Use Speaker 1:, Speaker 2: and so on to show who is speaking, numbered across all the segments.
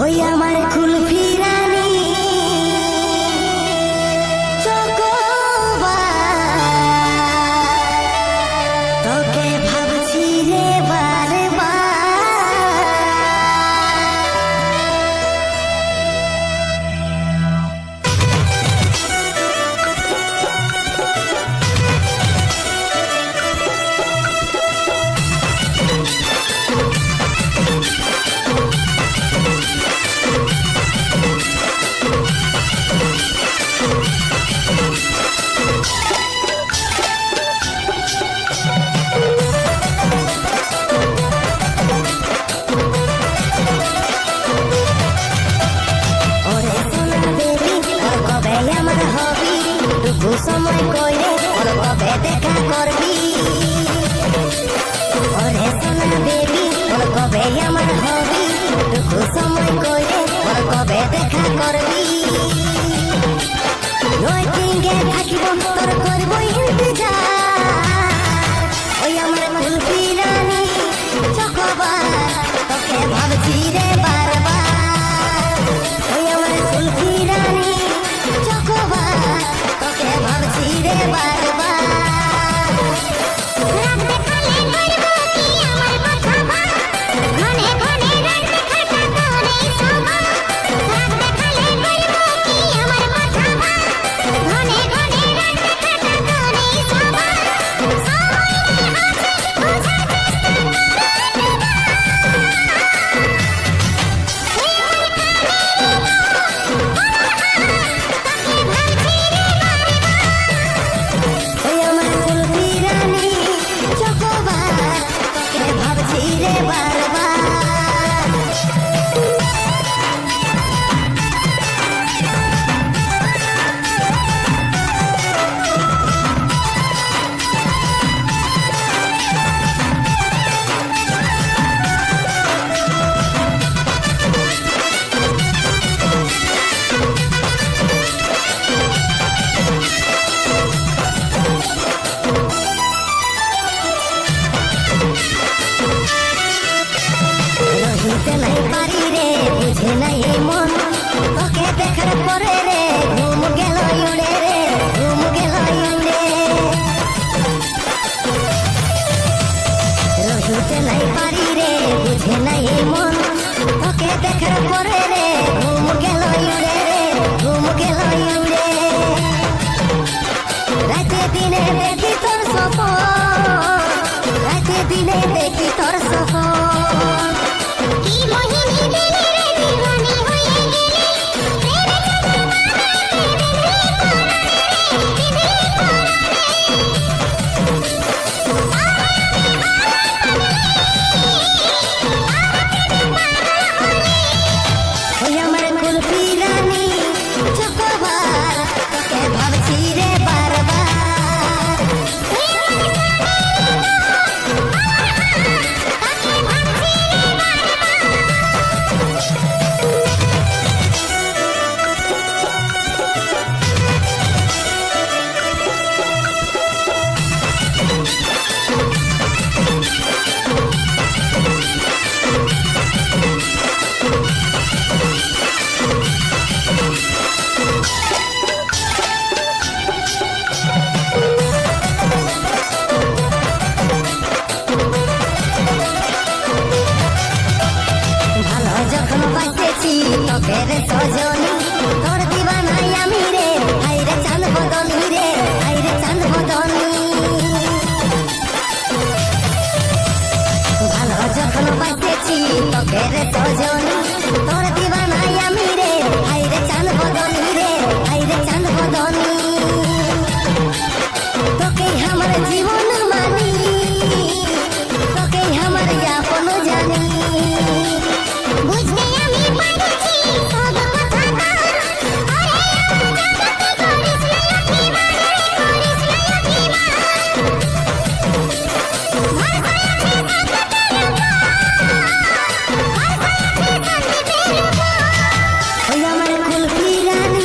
Speaker 1: ওই আমার কুলফি রানী তোকে ভাবছি রে বারবার। সময় কইরে কবে দেখা করবি ওরে সোনা বেবি কবে আমার হবি দুঃখ সময় কইরে কবে দেখা করবি ওয়েটিংয়ে থাকিব তোর করব ইন্তজার ওই আমার কুলফি রানী চকোবার তোকে ভাবছি রে বারবার ওই আমার কুলফি রানী চকোবার তোকে ভাবছি রে বারবার। নাই পারি রে বুঝে নাই মন তোকে দেখার পরে রে ঘুম গেল উড়ে রে ঘুম গেল উড়ে রহিতে নাই পারি রে বুঝে নাই মন তোকে দেখার পরে রে ঘুম গেল উড়ে রে ঘুম গেল উড়ে রাতে দিনে দেখি তোর স্বপ্ন রাতে দিনে দেখি তোর স্বপ্ন তোকে রে সজনী তোর দিবানাই আমি রে আইরে চাঁদ বদনী রে আইরে চাঁদ বদনী ভালো যখন পাইতেছি তোকে রে সজনী তোর দিবানাই আমি রে আইরে চাঁদ বদনী রে আইরে চাঁদ বদনী তোকে আমার জীবন মানি তোকে আমার আপন জানি বুঝতে আমি পারছি সব কথা ওই আমার কুলফি রানী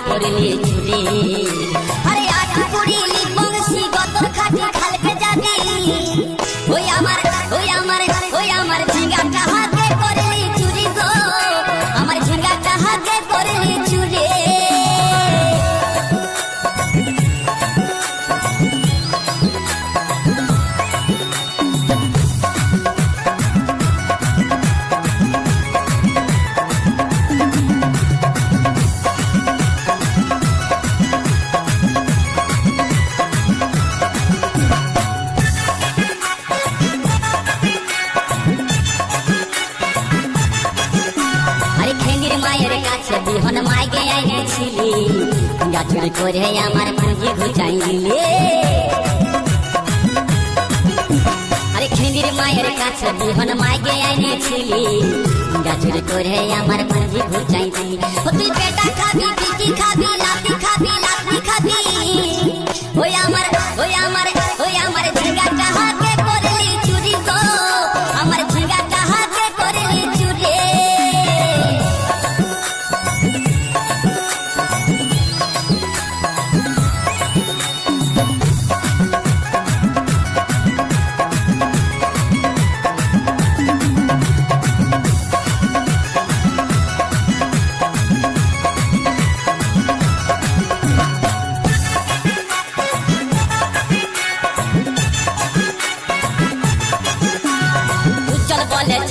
Speaker 1: করলি চুরি আরে আট পুরিলি বংশী কত খাটি খালকে যাবি ওই আমার ঝিঙ্গাটা হাতে করলি চুরি গো আমার ঝিঙ্গাটা হাতে করলি চুরি বিহন মাইকে আইছিলি গাছুরি করে আমার পুঁজি ঘুচাই দিলে আরে খেন্দির মায়ের কাছে বিহন মাইকে আইছিলি গাছুরি করে আমার পুঁজি ঘুচাই দিলি তুই পেটা খাবি পিটি খাবি লাতি খাবি ওই আমার ঝিঙ্গাটা হাতে করলি চুরি গো আমার ঝিঙ্গাটা হাতে করলি চুরি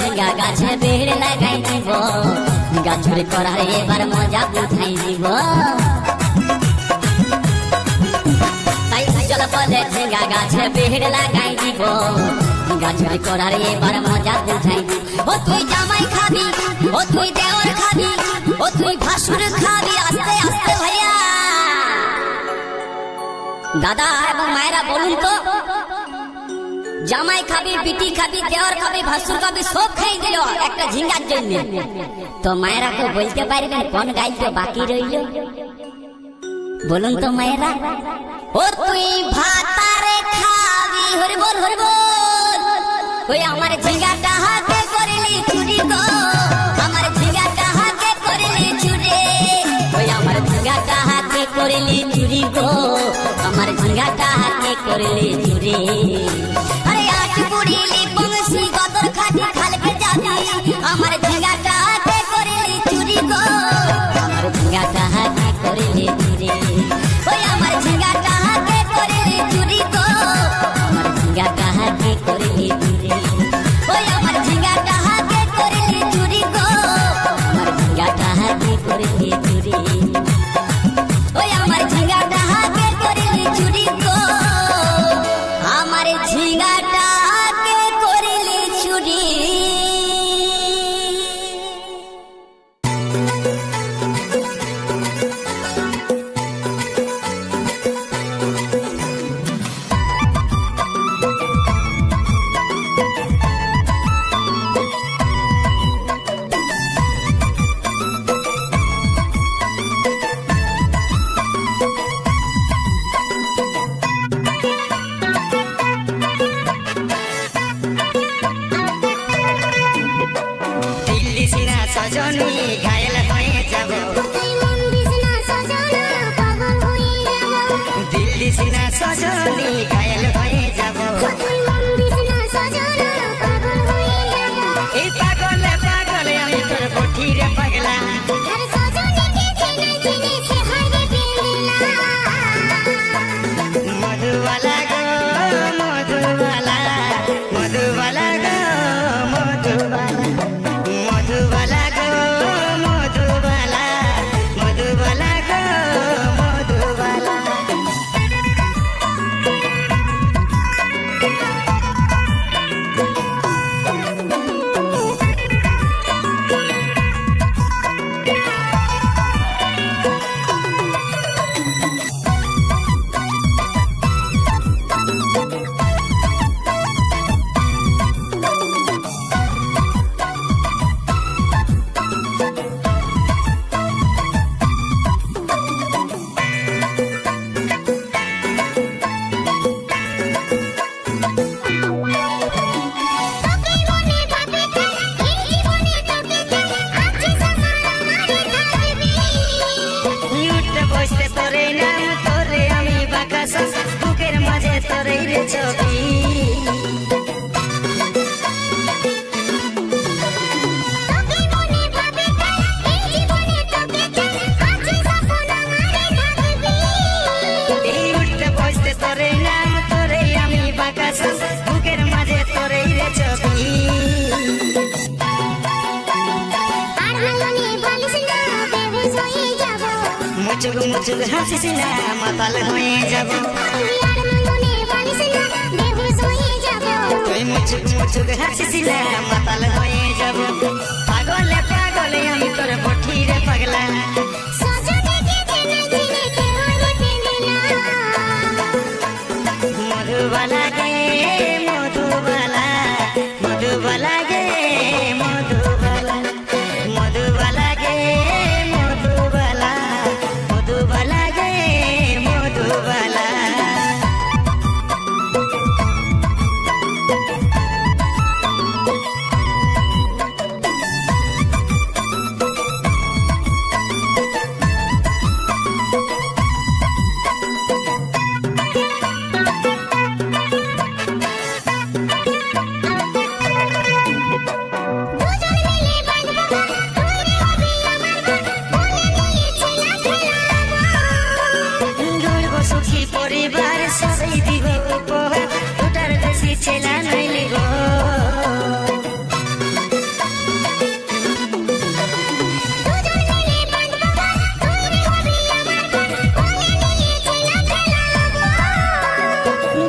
Speaker 1: ঝিঙ্গা গাছে বেড় লাগাই দিব গাছের করার এবার মজা বুঝাই দিব তাই চল বলে ঝিঙ্গা গাছে বেড় লাগাই দিব গাছের করার এবার মজা বুঝাই দিব ও তুই জামাই খাবি ও তুই দেওর খাবি ও তুই ভাসুর খাবি আস্তে আস্তে ভাইয়া দাদা এবং মায়েরা বলুন তো জামাই খাবি পিটি খাবি দেওয়ার খাবি ভাসুর খাবি সব খাই দিল একটা ঝিঙ্গার জন্য তো মায়েরা তো বলতে পারবেন কোন গাইতে বাকি রইল বলুন তো মায়েরা ও তুই ভাতারে খাবি হরি বল ওই আমার ঝিঙ্গাটা হাতে করলি চুরি গো আমার ঝিঙ্গাটা হাতে করলি চুরি ওই আমার ঝিঙ্গাটা হাতে করলি চুরি গো আমার ঝিঙ্গাটা হাতে করলি চুরি পুরিলি বংশী কদর খাটি খালকে যাবি আমার ঝিঙ্গাটা হাতে করলি চুরি গো আমার ঝিঙ্গাটা হাতে করলি চুরি ওই আমার ঝিঙ্গাটা হাতে করলি চুরি গো আমার ঝিঙ্গাটা হাতে করলি চুরি ওই আমার ঝিঙ্গাটা হাতে করলি চুরি গো আমার ঝিঙ্গাটা হাতে করলি চুরি ওই আমার ঝিঙ্গাটা হাতে করলি চুরি গো আমার ঝিঙ্গাটা
Speaker 2: সজনী ঘায়েল হয়ে যাব দিল্লি সিনা সজনী ঘায়েল হয়ে যাব এই পাগলে পাগলে আমি তোর বঠিরে পাগলা মধুবালা গো মধুবালা মধুবালা গো মধুবালা মধুবালা গো মুচুক হাসিস না মাতাল হয়ে যাব
Speaker 3: তুই আর মনে বালিস না বেহুশ হয়ে যাব
Speaker 2: তুই মুচুক মুচুক হাসিস না মাতাল হয়ে যাব পাগলে পাগলে আমি তোর বঠি রে পাগলা
Speaker 3: সজা দেখে জেনে জেনে কেউ রটে না
Speaker 2: মধুবালা গে মধুবালা মধুবালা গে মধুবালা মধুবালা গে মধুবালা মধুবালা গে মধুবালা
Speaker 3: দুজন মিলে বাঁধবো তুই রে হবি আমার বলে নিয়েছিলাম খেলাবো
Speaker 2: গর্ব সুখী পরিবার সবাই দিব উপহার ওটার বেশি ছেলা নইলে গো
Speaker 3: দুজন মিলে বাঁধবো তুই রে হবি আমার বলে নিয়েছিলাম খেলাবো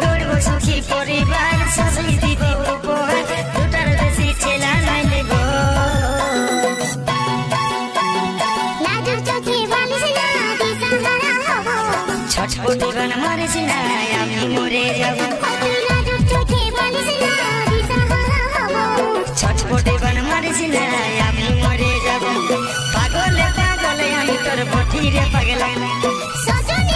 Speaker 2: গর্ব সুখী পরিবার সবাই দিব উপহার ওটার বেশি ছেলা নইলে গো
Speaker 3: লাজুক চোখে বালিস না দিশাহারা হব
Speaker 2: ছটপটি গান মারিস না আমি মরে যাব
Speaker 3: তুই লাজুক চোখে বালিস না দিশাহারা হব
Speaker 2: ছটপটি গান মারিস না আমি মরে যাব পাগলে পাগলে আমি তোর বঠি রে পাগলা
Speaker 3: সজনে